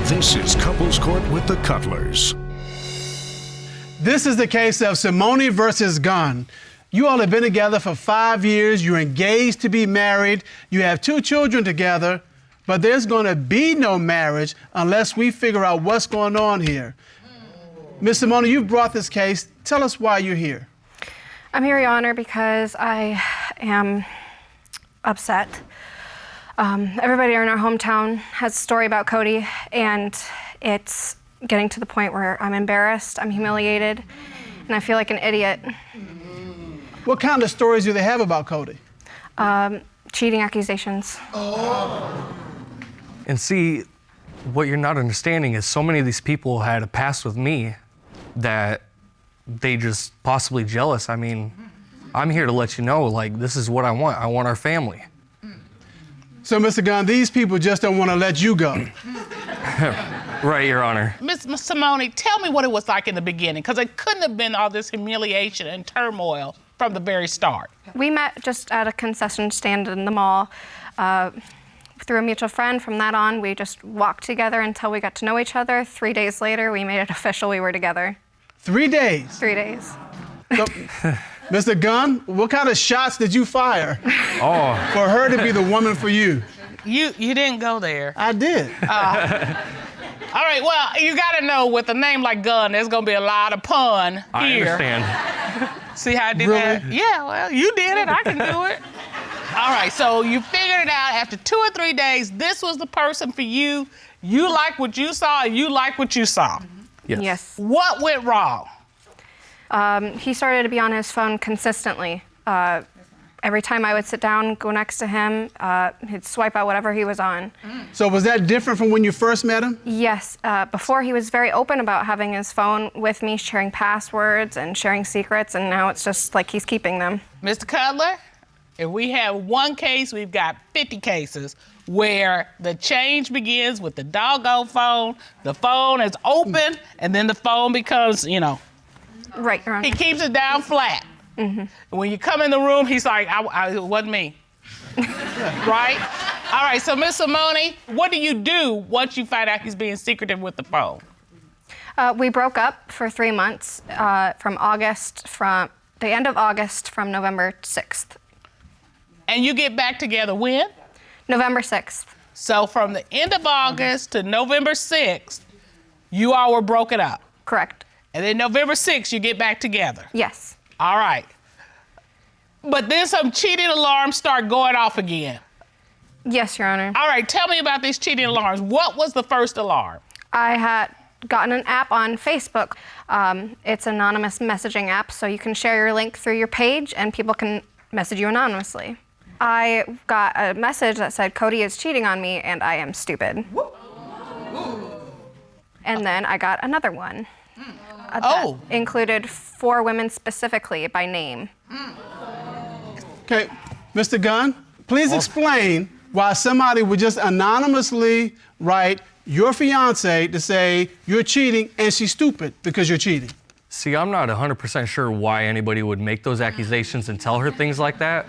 This is Couples Court with the Cutlers. This is the case of Simone versus Gunn. You all have been together for 5 years. You're engaged to be married. You have 2 children together, but there's going to be no marriage unless we figure out what's going on here. Ms. Simone, you've brought this case. Tell us why you're here. I'm here, Your Honor, because I am upset. Everybody in our hometown has a story about Cody, and it's getting to the point where I'm embarrassed, I'm humiliated, and I feel like an idiot. What kind of stories do they have about Cody? Cheating accusations. And see, what you're not understanding is so many of these people had a past with me that they just possibly jealous. I mean, I'm here to let you know, like, this is what I want. I want our family. So, Mr. Gunn, these people just don't want to let you go. Right, Your Honor. Miss Simone, tell me what it was like in the beginning, because it couldn't have been all this humiliation and turmoil from the very start. We met just at a concession stand in the mall. Through a mutual friend. From that on, we just walked together until we got to know each other. 3 days later, we made it official we were together. 3 days? 3 days. So, Mr. Gunn, what kind of shots did you fire for her to be the woman for you? You didn't go there. I did. All right, well, you gotta know with a name like Gunn, there's gonna be a lot of pun here. I understand. See how I did Really? that? Yeah, well, you did it, I can do it. All right, so you figured it out after 2 or 3 days, this was the person for you. You like what you saw, and you like what you saw. Yes. What went wrong? He started to be on his phone consistently. Every time I would sit down, go next to him, he'd swipe out whatever he was on. So was that different from when you first met him? Yes, before he was very open about having his phone with me, sharing passwords and sharing secrets, and now it's just like he's keeping them. Mr. Cutler, if we have one case, we've got 50 cases where the change begins with the doggone phone, the phone is open, and then the phone becomes, you know, Right, Your Honor. he keeps it down flat. When you come in the room, he's like, it wasn't me. Right? All right, so Miss Simone, what do you do once you find out he's being secretive with the phone? We broke up for 3 months from the end of August from November 6th. And you get back together when? November 6th. So from the end of August to November 6th, you all were broken up. Correct. And then November 6th, you get back together. Yes. All right. But then some cheating alarms start going off again. Yes, Your Honor. All right, tell me about these cheating alarms. What was the first alarm? I had gotten an app on Facebook. It's an anonymous messaging app, so you can share your link through your page and people can message you anonymously. I got a message that said, Cody is cheating on me and I am stupid. And then I got another one. That included 4 women specifically by name. Okay, Mr. Gunn, please explain why somebody would just anonymously write your fiance to say you're cheating and she's stupid because you're cheating. See, I'm not 100% sure why anybody would make those accusations and tell her things like that.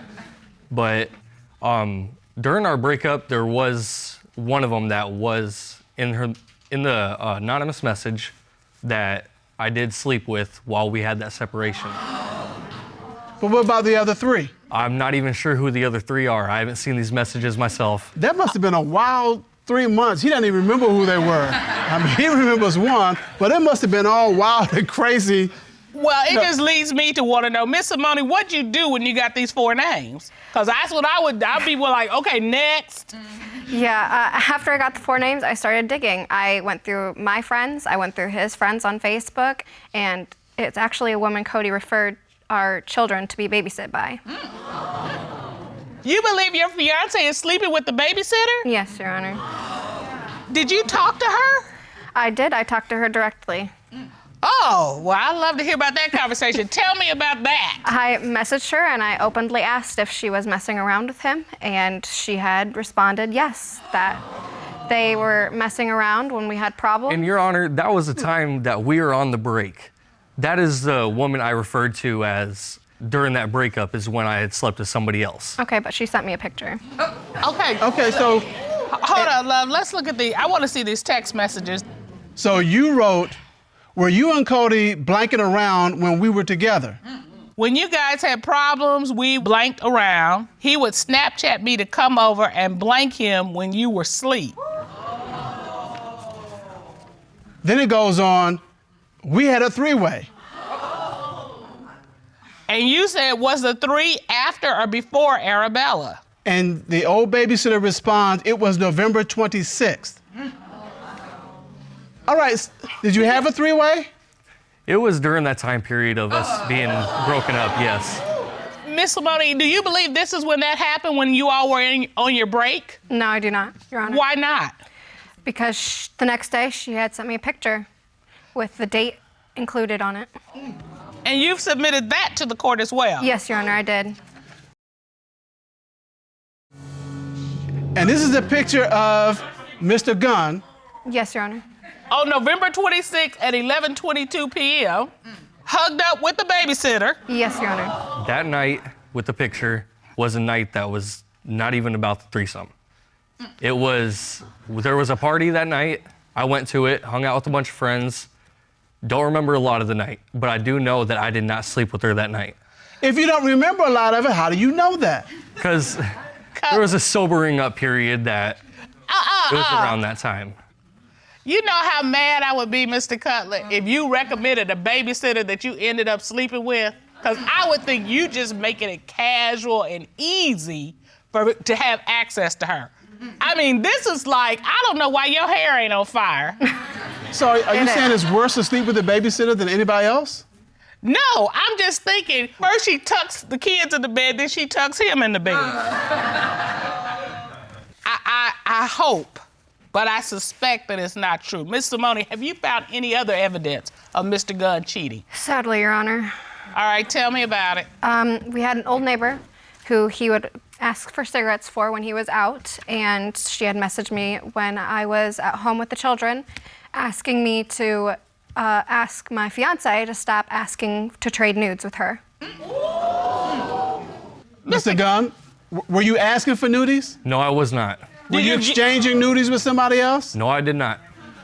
But during our breakup, there was one of them that was in the anonymous message that I did sleep with while we had that separation. But what about the other 3? I'm not even sure who the other 3 are. I haven't seen these messages myself. That must have been a wild 3 months. He doesn't even remember who they were. I mean, he remembers one, but it must have been all wild and crazy. Well, it just leads me to want to know, Miss Simone, what'd you do when you got these 4 names? Because that's what I'd be like, okay, next. Yeah, after I got the 4 names, I started digging. I went through my friends, I went through his friends on Facebook, and it's actually a woman Cody referred our children to be babysit by. You believe your fiance is sleeping with the babysitter? Yes, Your Honor. Did you talk to her? I did. I talked to her directly. Oh, well, I'd love to hear about that conversation. Tell me about that. I messaged her and I openly asked if she was messing around with him, and she had responded yes, that they were messing around when we had problems. And Your Honor, that was the time that we were on the break. That is the woman I referred to as during that breakup is when I had slept with somebody else. Okay, but she sent me a picture. Okay. Okay, so Hold on, love. Let's look at I want to see these text messages. So you wrote, were you and Cody blanking around when we were together? When you guys had problems, we blanked around. He would Snapchat me to come over and blank him when you were asleep. Then it goes on, we had a three-way. And you said, was the 3 after or before Arabella? And the old babysitter responds, it was November 26th. All right, did you have a three-way? It was during that time period of us being broken up, yes. Miss Simone, do you believe this is when that happened, when you all were on your break? No, I do not, Your Honor. Why not? Because the next day she had sent me a picture with the date included on it. And you've submitted that to the court as well? Yes, Your Honor, I did. And this is a picture of Mr. Gunn. Yes, Your Honor. On November 26th at 11:22 p.m., hugged up with the babysitter. Yes, Your Honor. That night with the picture was a night that was not even about the threesome. There was a party that night. I went to it, hung out with a bunch of friends. Don't remember a lot of the night, but I do know that I did not sleep with her that night. If you don't remember a lot of it, how do you know that? Because there was a sobering up period that it was around that time. You know how mad I would be, Mr. Cutler, if you recommended a babysitter that you ended up sleeping with? Because I would think you just making it casual and easy to have access to her. I mean, this is like, I don't know why your hair ain't on fire. So are you saying it's worse to sleep with a babysitter than anybody else? No, I'm just thinking, first she tucks the kids in the bed, then she tucks him in the bed. I hope, but I suspect that it's not true. Miss Simone, have you found any other evidence of Mr. Gunn cheating? Sadly, Your Honor. All right, tell me about it. We had an old neighbor who he would ask for cigarettes for when he was out, and she had messaged me when I was at home with the children, asking me to ask my fiance to stop asking to trade nudes with her. Mr. Gunn, were you asking for nudies? No, I was not. Were you exchanging nudies with somebody else? No, I did not.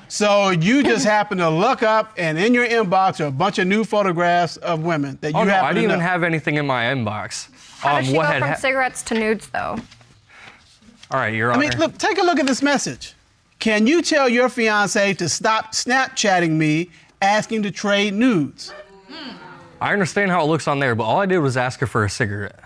So you just happened to look up, and in your inbox are a bunch of new photographs of women that you Oh, no, happen I to didn't know. even have anything in my inbox. How does she go from cigarettes to nudes, though? All right, Your I Honor. mean, look, take a look at this message. Can you tell your fiance to stop Snapchatting me asking to trade nudes? I understand how it looks on there, but all I did was ask her for a cigarette.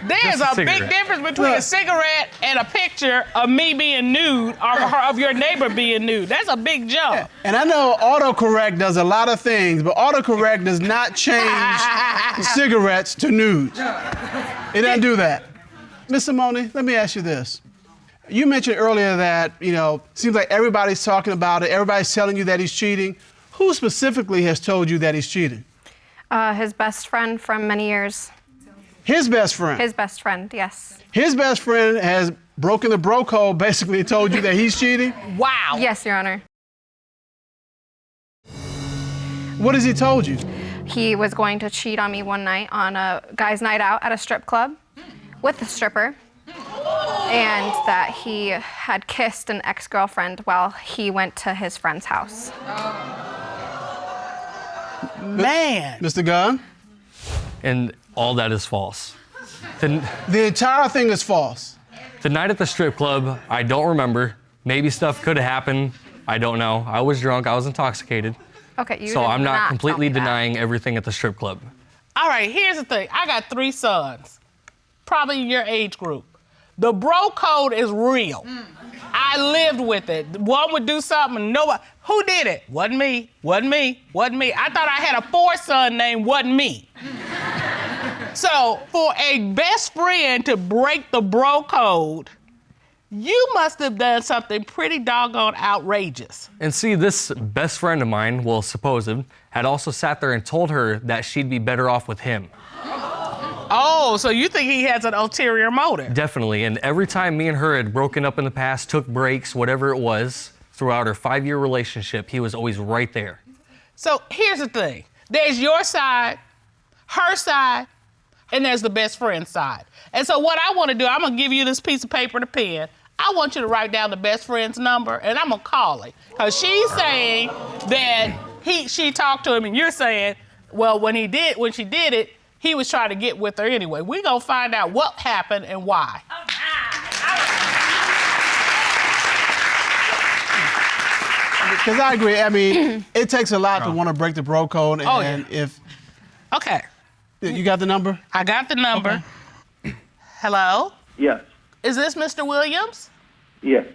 There's Just a a big cigarette. difference between a cigarette and a picture of me being nude or of your neighbor being nude. That's a big jump. And I know autocorrect does a lot of things, but autocorrect does not change cigarettes to nudes. It doesn't do that. Miss Simone, let me ask you this. You mentioned earlier that, seems like everybody's talking about it, everybody's telling you that he's cheating. Who specifically has told you that he's cheating? His best friend from many years. His best friend? His best friend, yes. His best friend has broken the bro code, basically told you that he's cheating? Wow. Yes, Your Honor. What has he told you? He was going to cheat on me one night on a guy's night out at a strip club with the stripper, and that he had kissed an ex-girlfriend while he went to his friend's house. Man. Mr. Gunn? And all that is false. The entire thing is false. The night at the strip club, I don't remember. Maybe stuff could have happened. I don't know. I was drunk. I was intoxicated. Okay, you So did I'm not completely tell me that. denying everything at the strip club. All right, here's the thing. I got 3 sons, probably in your age group. The bro code is real. I lived with it. One would do something and nobody, who did it? Wasn't me, wasn't me, wasn't me. I thought I had a 4th son named wasn't me. So for a best friend to break the bro code, you must have done something pretty doggone outrageous. And see, this best friend of mine, well, supposed, had also sat there and told her that she'd be better off with him. Oh, so you think he has an ulterior motive? Definitely. And every time me and her had broken up in the past, took breaks, whatever it was, throughout our 5-year relationship, he was always right there. So here's the thing. There's your side, her side, and there's the best friend side. And so what I want to do, I'm going to give you this piece of paper and a pen. I want you to write down the best friend's number, and I'm going to call it. Because she's saying that she talked to him, and you're saying, well, when she did it, he was trying to get with her anyway. We're going to find out what happened and why. Because I agree. I mean, it takes a lot to want to break the bro code. And if Okay. you got the number? I got the number. Okay. Hello? Yes. Is this Mr. Williams? Yes.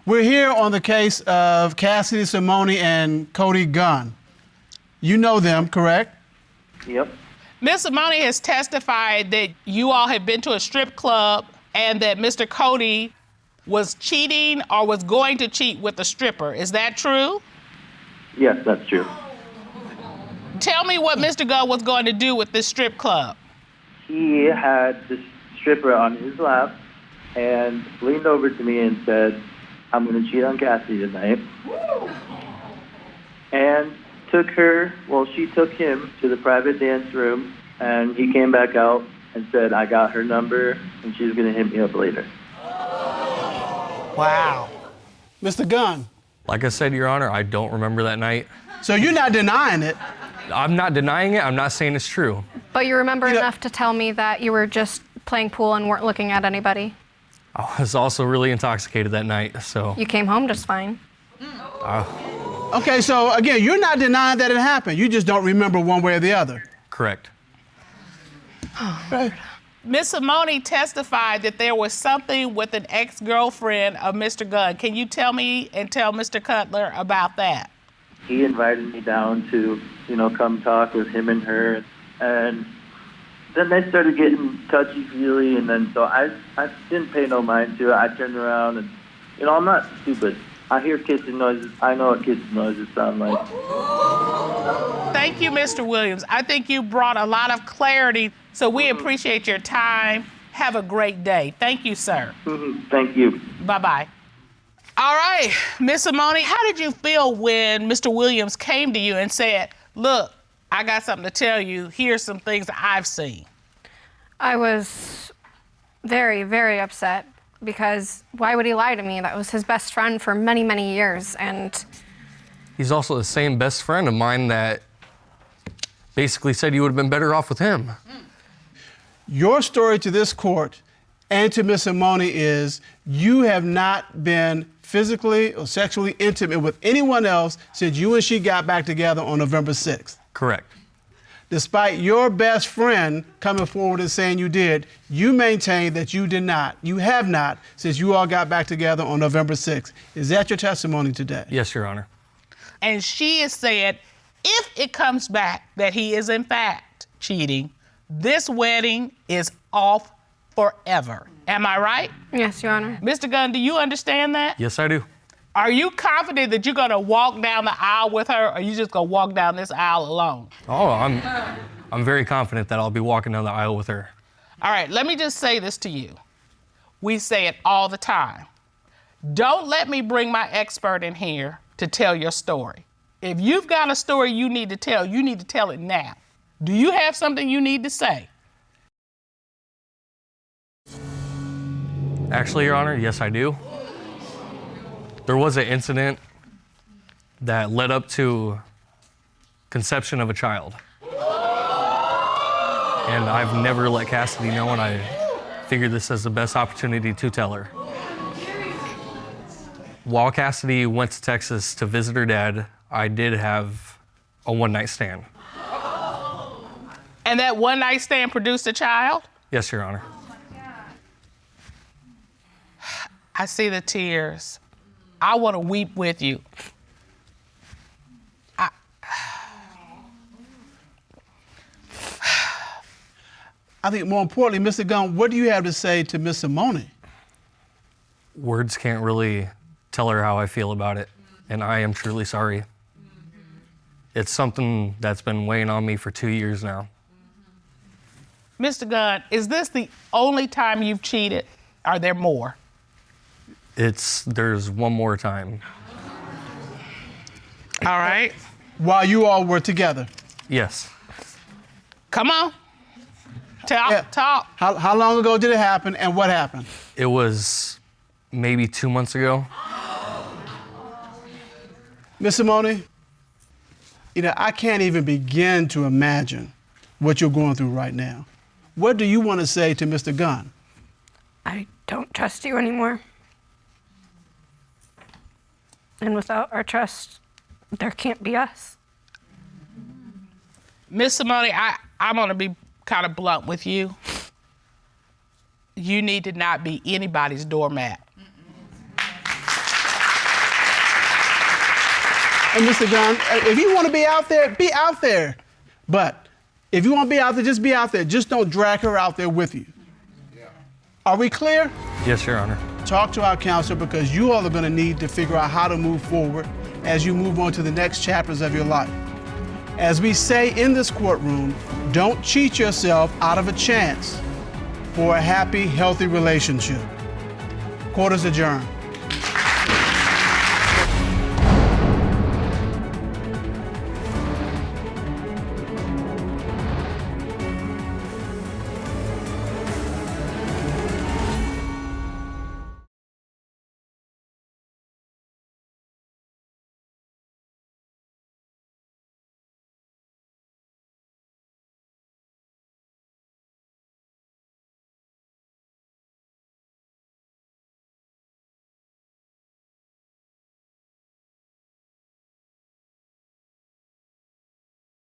We're here on the case of Cassidy Simone and Cody Gunn. You know them, correct? Yep. Ms. Simone has testified that you all had been to a strip club and that Mr. Cody was cheating or was going to cheat with a stripper. Is that true? Yes, that's true. Tell me what Mr. Gunn was going to do with this strip club. He had this stripper on his lap and leaned over to me and said, I'm going to cheat on Cassidy tonight. And she took him to the private dance room, and he came back out and said, I got her number, and she's going to hit me up later. Wow. Mr. Gunn. Like I said, Your Honor, I don't remember that night. So you're not denying it. I'm not denying it. I'm not saying it's true. But you remember enough to tell me that you were just playing pool and weren't looking at anybody. I was also really intoxicated that night, so. You came home just fine. Okay, so again, you're not denying that it happened. You just don't remember one way or the other. Correct. Right. Ms. Simone testified that there was something with an ex-girlfriend of Mr. Gunn. Can you tell me and tell Mr. Cutler about that? He invited me down to, come talk with him and her. And then they started getting touchy-feely, and then so I didn't pay no mind to it. I turned around and, I'm not stupid. I hear kissing noises. I know what kissing noises sound like. Thank you, Mr. Williams. I think you brought a lot of clarity, so we appreciate your time. Have a great day. Thank you, sir. Thank you. Bye-bye. All right, Ms. Simone, how did you feel when Mr. Williams came to you and said, look, I got something to tell you. Here's some things that I've seen. I was very, very upset because why would he lie to me? That was his best friend for many, many years, and He's also the same best friend of mine that basically said you would have been better off with him. Your story to this court and to Ms. Simone is you have not been physically or sexually intimate with anyone else since you and she got back together on November 6th. Correct. Despite your best friend coming forward and saying you did, you maintain that you did not. You have not since you all got back together on November 6th. Is that your testimony today? Yes, Your Honor. And she has said, if it comes back that he is in fact cheating, this wedding is off forever. Am I right? yes, Your Honor. Mr. Gunn, do you understand that? Yes, I do. Are you confident that you're gonna walk down the aisle with her, or are you just gonna walk down this aisle alone? Oh, I'm very confident that I'll be walking down the aisle with her. All right, let me just say this to you. We say it all the time. Don't let me bring my expert in here to tell your story. If you've got a story you need to tell it now. Do you have something you need to say? Actually, Your Honor, yes, I do. There was an incident that led up to conception of a child. And I've never let Cassidy know, and I figured this as the best opportunity to tell her. While Cassidy went to Texas to visit her dad, I did have a one-night stand. And that one-night stand produced a child? Yes, Your Honor. I see the tears. I want to weep with you. I think more importantly, Mr. Gunn, what do you have to say to Ms. Simone? Words can't really tell her how I feel about it, and I am truly sorry. It's something that's been weighing on me for 2 years now. Mr. Gunn, is this the only time you've cheated? Are there more? There's one more time. All right. While you all were together? Yes. Come on. Talk. How long ago did it happen, and what happened? It was maybe 2 months ago. Miss Simone, I can't even begin to imagine what you're going through right now. What do you want to say to Mr. Gunn? I don't trust you anymore. And without our trust, there can't be us. Miss Simone, I'm going to be kind of blunt with you. You need to not be anybody's doormat. And Mr. Gunn, if you want to be out there, be out there. But if you want to be out there, just be out there. Just don't drag her out there with you. Are we clear? Yes, Your Honor. Talk to our counselor, because you all are going to need to figure out how to move forward as you move on to the next chapters of your life. As we say in this courtroom, don't cheat yourself out of a chance for a happy, healthy relationship. Court is adjourned.